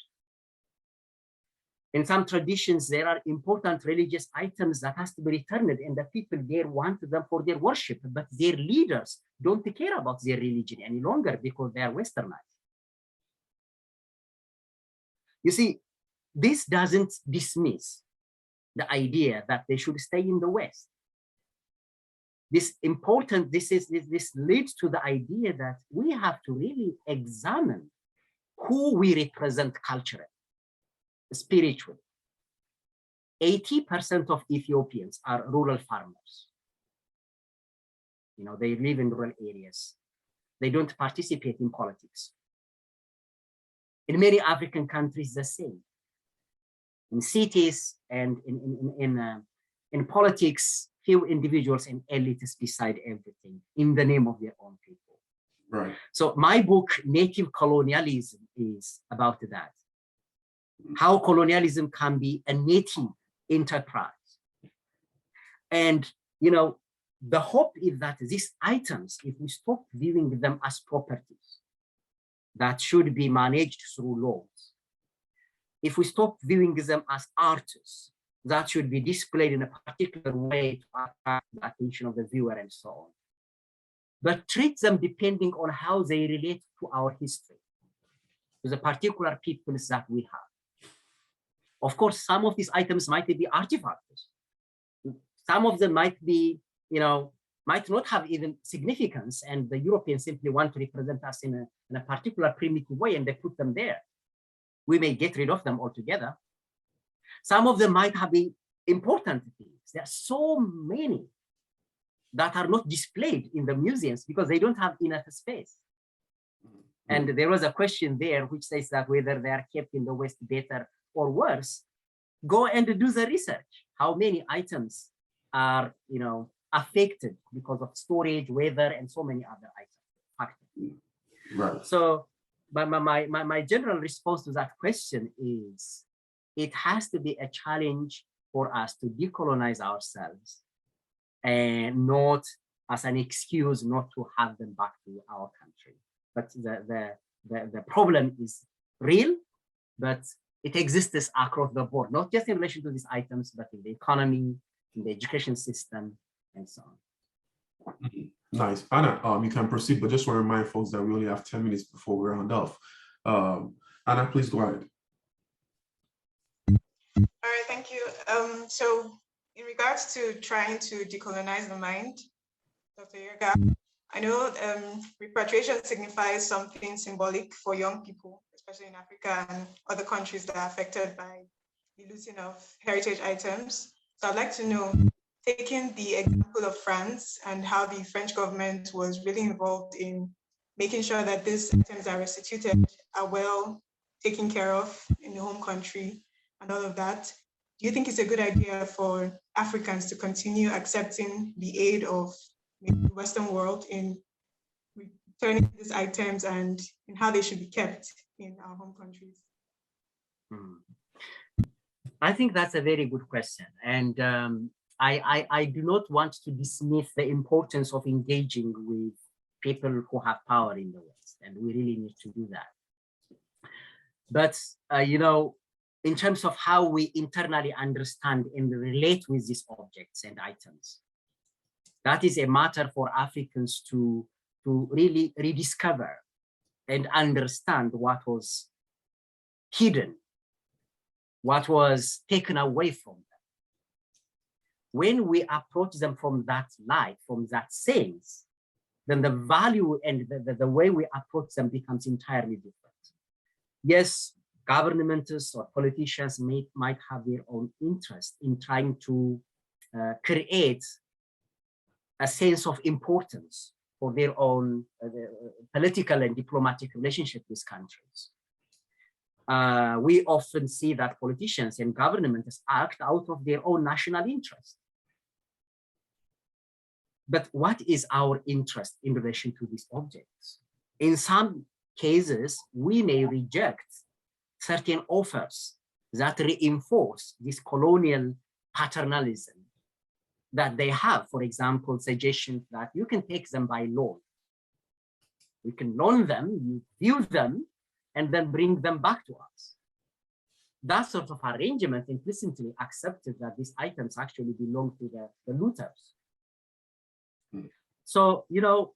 In some traditions, there are important religious items that has to be returned, and the people there want them for their worship, but their leaders don't care about their religion any longer because they are westernized. You see, this doesn't dismiss the idea that they should stay in the West. This leads to the idea that we have to really examine who we represent culturally, spiritually. 80% of Ethiopians are rural farmers. You know, they live in rural areas. They don't participate in politics. In many African countries, the same. In cities and in politics, few individuals and elites decide everything in the name of their own people. Right. So my book, Native Colonialism, is about that. How colonialism can be a native enterprise. And, you know, the hope is that these items, if we stop viewing them as properties that should be managed through laws, if we stop viewing them as artists that should be displayed in a particular way to attract the attention of the viewer and so on, but treat them depending on how they relate to our history, to the particular peoples that we have. Of course, some of these items might be artifacts. Some of them might be, you know, might not have even significance, and the Europeans simply want to represent us in a particular primitive way, and they put them there. We may get rid of them altogether. Some of them might have been important things. There are so many that are not displayed in the museums because they don't have enough space. And there was a question there which says that whether they are kept in the West better or worse. Go and do the research. How many items are, you know, affected because of storage, weather, and so many other factors. Right. So my general response to that question is, it has to be a challenge for us to decolonize ourselves, and not as an excuse not to have them back to our country. But the problem is real, but it exists across the board, not just in relation to these items, but in the economy, in the education system, and so on. Nice. Anna, you can proceed, but just want to remind folks that we only have 10 minutes before we round off. Anna, please go ahead. All right, thank you. So in regards to trying to decolonize the mind, Dr. Yirga, I know repatriation signifies something symbolic for young people, especially in Africa and other countries that are affected by the looting of heritage items. So I'd like to know, taking the example of France and how the French government was really involved in making sure that these items are restituted, are well taken care of in the home country and all of that, do you think it's a good idea for Africans to continue accepting the aid of the Western world in returning these items and in how they should be kept in our home countries? I think that's a very good question. And I do not want to dismiss the importance of engaging with people who have power in the West, and we really need to do that. But, you know, in terms of how we internally understand and relate with these objects and items, that is a matter for Africans to really rediscover and understand what was hidden, what was taken away from them. When we approach them from that light, from that sense, then the value and the way we approach them becomes entirely different. Yes, governments or politicians might have their own interest in trying to create a sense of importance for their own political and diplomatic relationship with countries. We often see that politicians and governments act out of their own national interest. But what is our interest in relation to these objects? In some cases, we may reject certain offers that reinforce this colonial paternalism that they have. For example, suggestions that you can take them by loan. You can loan them, you view them, and then bring them back to us. that sort of arrangement implicitly accepted that these items actually belong to the looters. So, you know,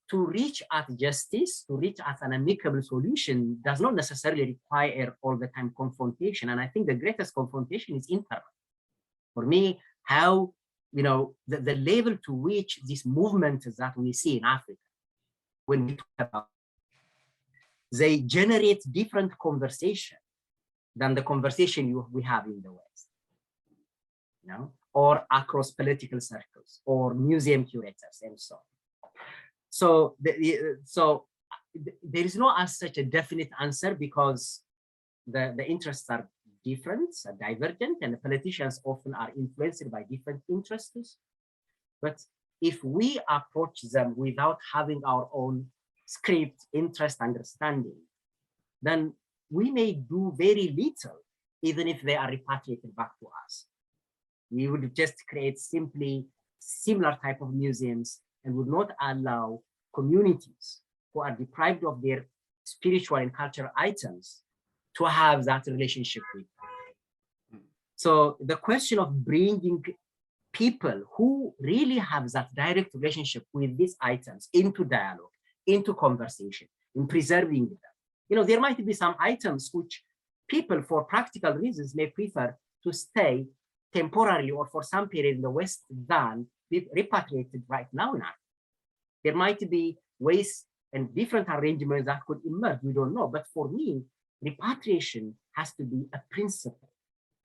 to reach at justice, to reach at an amicable solution does not necessarily require all the time confrontation. And I think the greatest confrontation is internal. For me, how, you know, the level to which this movement that we see in Africa, when we talk about, they generate different conversation than the conversation we have in the West, you know, or across political circles or museum curators and so on. So, there is no as such a definite answer because the interests are different, are divergent, and the politicians often are influenced by different interests. But if we approach them without having our own script, interest, understanding, then we may do very little, even if they are repatriated back to us. We would just create simply similar type of museums and would not allow communities who are deprived of their spiritual and cultural items to have that relationship with them. So the question of bringing people who really have that direct relationship with these items into dialogue, into conversation, in preserving them. You know, there might be some items which people for practical reasons may prefer to stay temporarily or for some period in the West than be repatriated right now in Africa. There might be ways and different arrangements that could emerge, we don't know. But for me, repatriation has to be a principle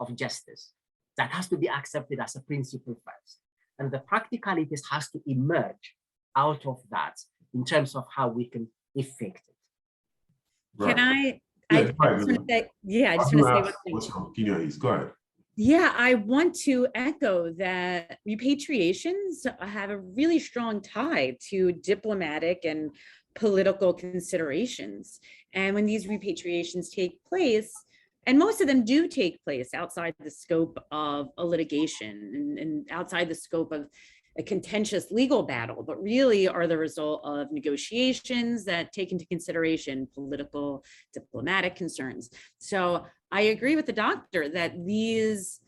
of justice that has to be accepted as a principle first. And the practicalities has to emerge out of that in terms of how we can effect it. Right. Can I just want to say, yeah, I just want to say one thing. What's your opinion is? Go ahead. Yeah, I want to echo that repatriations have a really strong tie to diplomatic and political considerations. And when these repatriations take place, and most of them do take place outside the scope of a litigation and outside the scope of a contentious legal battle, but really are the result of negotiations that take into consideration political, diplomatic concerns. So I agree with the doctor that these,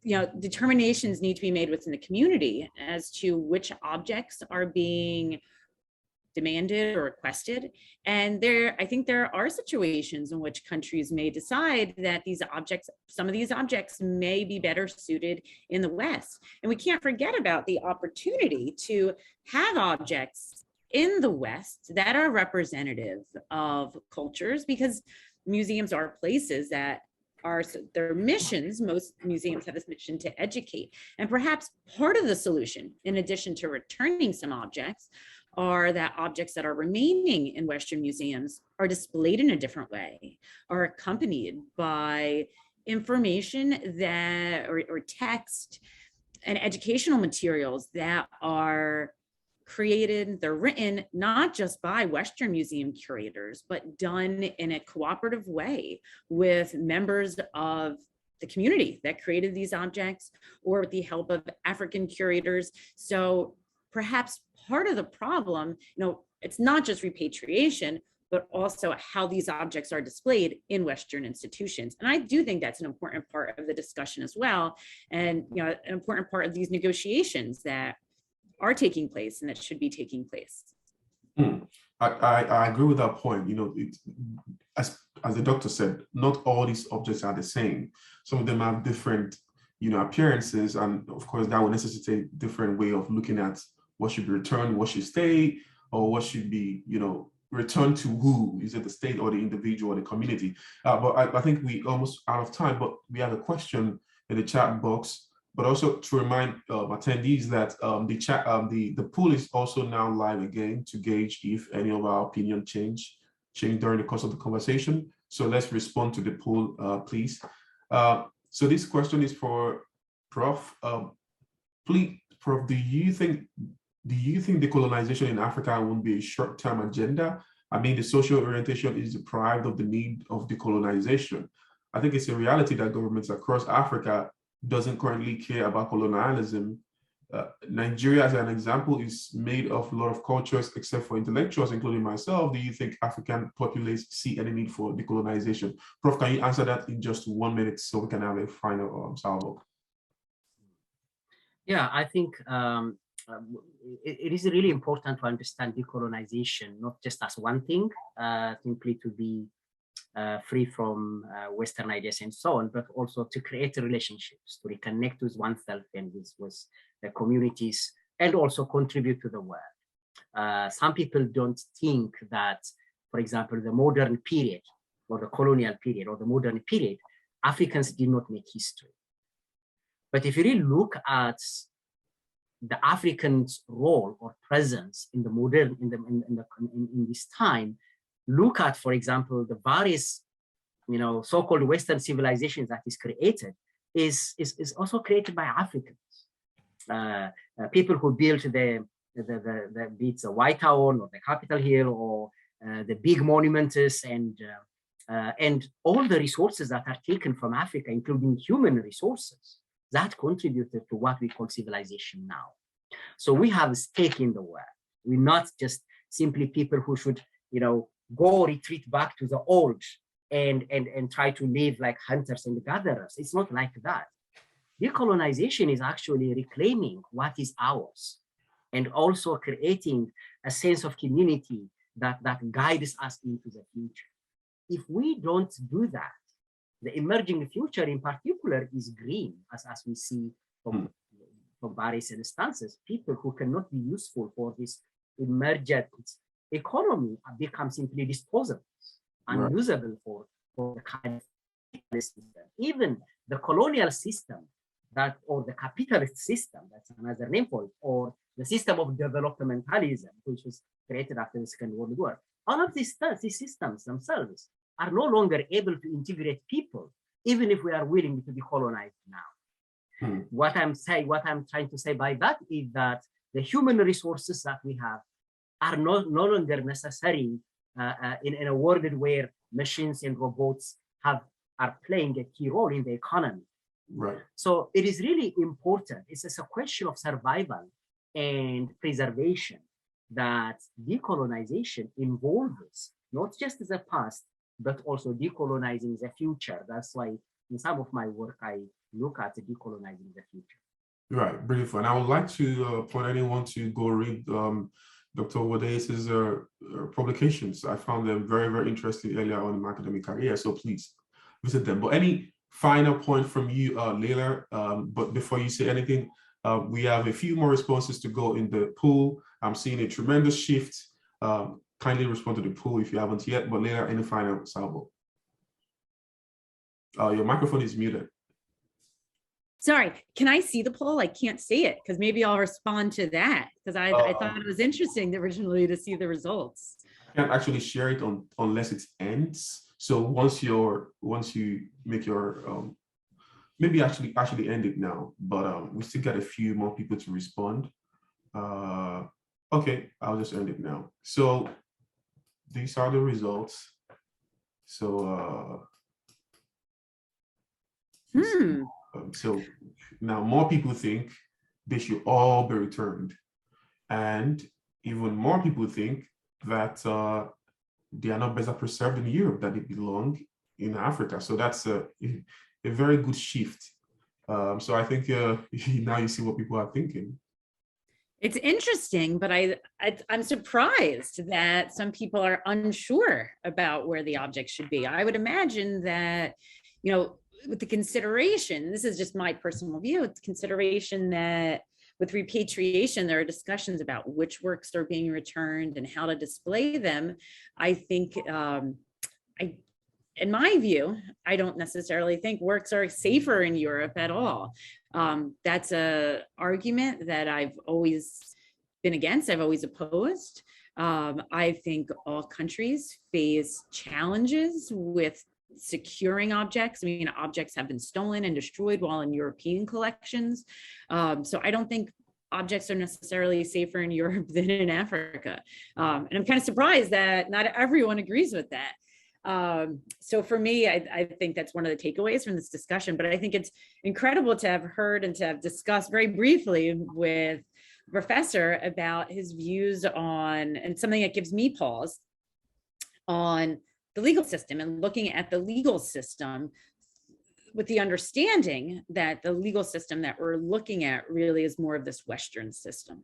you know, determinations need to be made within the community as to which objects are being demanded or requested. And I think there are situations in which countries may decide that these objects, some of these objects may be better suited in the West. And we can't forget about the opportunity to have objects in the West that are representative of cultures, because museums are places that are their missions. Most museums have this mission to educate. And perhaps part of the solution, in addition to returning some objects, are that objects that are remaining in Western museums are displayed in a different way, are accompanied by information that, or text and educational materials that are created, they're written not just by Western museum curators, but done in a cooperative way with members of the community that created these objects, or with the help of African curators. So perhaps part of the problem, you know, it's not just repatriation, but also how these objects are displayed in Western institutions. And I do think that's an important part of the discussion as well. And, you know, an important part of these negotiations that are taking place and that should be taking place. I agree with that point. You know, as the doctor said, not all these objects are the same. Some of them have different, you know, appearances, and of course that will necessitate different way of looking at what should be returned, what should stay, or what should be, you know, returned to who? Is it the state or the individual or the community? But I think we almost out of time, but we have a question in the chat box. But also to remind attendees that the poll is also now live again to gauge if any of our opinion changed during the course of the conversation. So let's respond to the poll, please. So this question is for Prof. Please, Prof, do you think decolonization in Africa won't be a short-term agenda? I mean, the social orientation is deprived of the need of decolonization. I think it's a reality that governments across Africa doesn't currently care about colonialism Nigeria, as an example, is made of a lot of cultures, except for intellectuals, including myself. Do you think African populace see any need for decolonization? Prof, can you answer that in just 1 minute so we can have a final salvo? Yeah, I think it is really important to understand decolonization, not just as one thing, simply to be free from Western ideas and so on, but also to create relationships, to reconnect with oneself and with the communities, and also contribute to the world. Some people don't think that, for example, the modern period or the colonial period or the modern period, Africans did not make history. But if you really look at the Africans' role or presence in the modern, in this time, look at, for example, the various, so-called Western civilizations that is created is also created by Africans. People who built the White Town or the Capitol Hill or the big monuments and all the resources that are taken from Africa, including human resources, that contributed to what we call civilization now. So we have a stake in the world. We're not just simply people who should, go retreat back to the old and try to live like hunters and gatherers. It's not like that. Decolonization is actually reclaiming what is ours and also creating a sense of community that guides us into the future. If we don't do that, the emerging future in particular is green, as we see from various instances. People who cannot be useful for this emergent economy become simply disposable, unusable for the kind of system. Even the colonial system or the capitalist system, that's another name for it, or the system of developmentalism, which was created after the Second World War. All of these systems themselves are no longer able to integrate people, even if we are willing to decolonize now. What I'm trying to say by that is that the human resources that we have are no longer necessary in a world where machines and robots are playing a key role in the economy. Right. So it is really important. It's a question of survival and preservation that decolonization involves not just the past, but also decolonizing the future. That's why in some of my work, I look at decolonizing the future. Right, brilliant. And I would like to point anyone to go read Dr. Woldeyes' publications. I found them very, very interesting earlier on in my academic career. So please visit them. But any final point from you, Leila? But before you say anything, we have a few more responses to go in the poll. I'm seeing a tremendous shift. Kindly respond to the poll if you haven't yet. But Leila, any final salvo? Your microphone is muted. Sorry, can I see the poll? I can't see it because maybe I'll respond to that because I thought it was interesting originally to see the results. I can't actually share it unless it ends. So once you make your maybe actually end it now, but we still got a few more people to respond. Okay, I'll just end it now. So these are the results. So so now more people think they should all be returned, and even more people think that they are not better preserved in Europe, that they belong in Africa. So that's a very good shift. So I think now you see what people are thinking. It's interesting, but I'm surprised that some people are unsure about where the object should be. I would imagine that, with the consideration, this is just my personal view, it's consideration that with repatriation, there are discussions about which works are being returned and how to display them. I think, in my view, I don't necessarily think works are safer in Europe at all. That's an argument that I've always been against, I've always opposed. I think all countries face challenges with securing objects. I mean, objects have been stolen and destroyed while in European collections. So I don't think objects are necessarily safer in Europe than in Africa. And I'm kind of surprised that not everyone agrees with that. So for me, I think that's one of the takeaways from this discussion, but I think it's incredible to have heard and to have discussed very briefly with the professor about his views on, and something that gives me pause, on the legal system and looking at the legal system with the understanding that the legal system that we're looking at really is more of this Western system.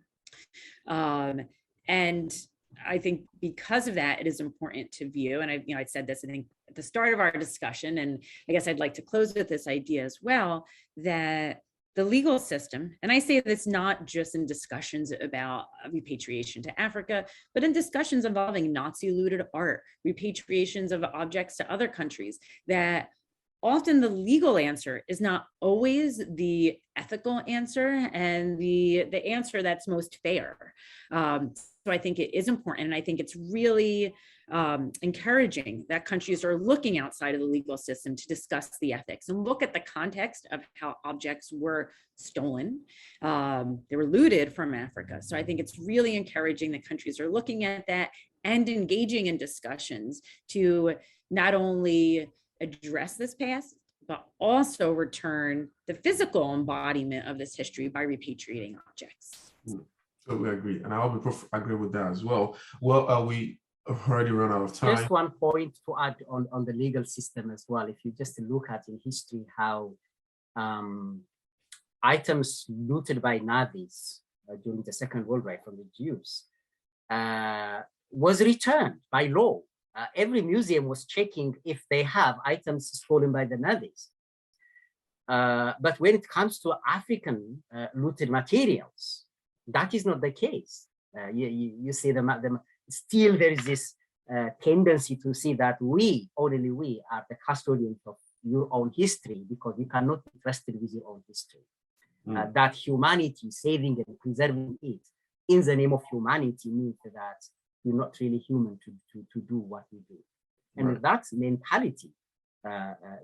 And I think because of that, it is important to view, and I said this, I think, at the start of our discussion, and I guess I'd like to close with this idea as well, that the legal system, and I say this not just in discussions about repatriation to Africa, but in discussions involving Nazi looted art, repatriations of objects to other countries, that often the legal answer is not always the ethical answer and the answer that's most fair. So I think it is important, and I think it's really encouraging that countries are looking outside of the legal system to discuss the ethics and look at the context of how objects were stolen. They were looted from Africa. So I think it's really encouraging that countries are looking at that and engaging in discussions to not only address this past, but also return the physical embodiment of this history by repatriating objects. Totally agree. And I will agree with that as well. Well, we have already run out of time. Just one point to add on the legal system as well. If you just look at in history how items looted by Nazis during the Second World War from the Jews was returned by law. Every museum was checking if they have items stolen by the Nazis. But when it comes to African looted materials, that is not the case. You see still there is this tendency to see that only we are the custodians of your own history because you cannot be trusted with your own history. That humanity, saving and preserving it in the name of humanity means that you're not really human to do what we do. And right. That mentality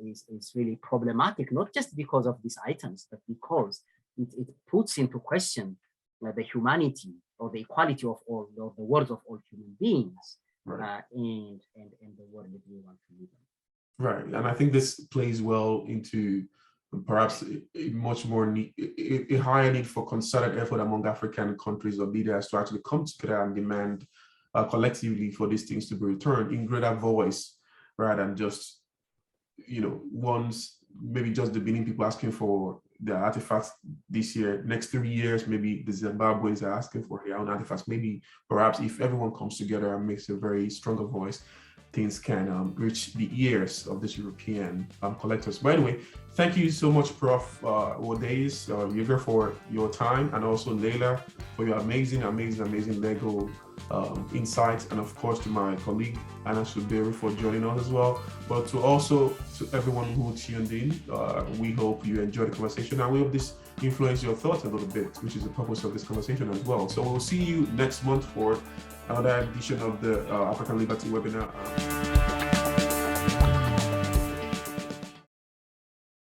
is really problematic, not just because of these items, but because it puts into question the humanity or the equality of all, the words of all human beings, right. and the world that we want to live in. Right, and I think this plays well into perhaps a much more a higher need for concerted effort among African countries or leaders to actually come together and demand collectively for these things to be returned in greater voice, rather than just, once maybe just the Benin people asking for the artifacts this year. Next 3 years, maybe the Zimbabweans are asking for their own artifacts. Maybe perhaps if everyone comes together and makes a very stronger voice, things can reach the ears of these European collectors. But anyway, thank you so much, Prof. Woldeyes, Yirga, for your time, and also Leila for your amazing Lego insights, and of course to my colleague Anna Suberu for joining us as well. But to everyone who tuned in, we hope you enjoyed the conversation, and we hope this influenced your thoughts a little bit, which is the purpose of this conversation as well. So we'll see you next month for another edition of the African Liberty webinar.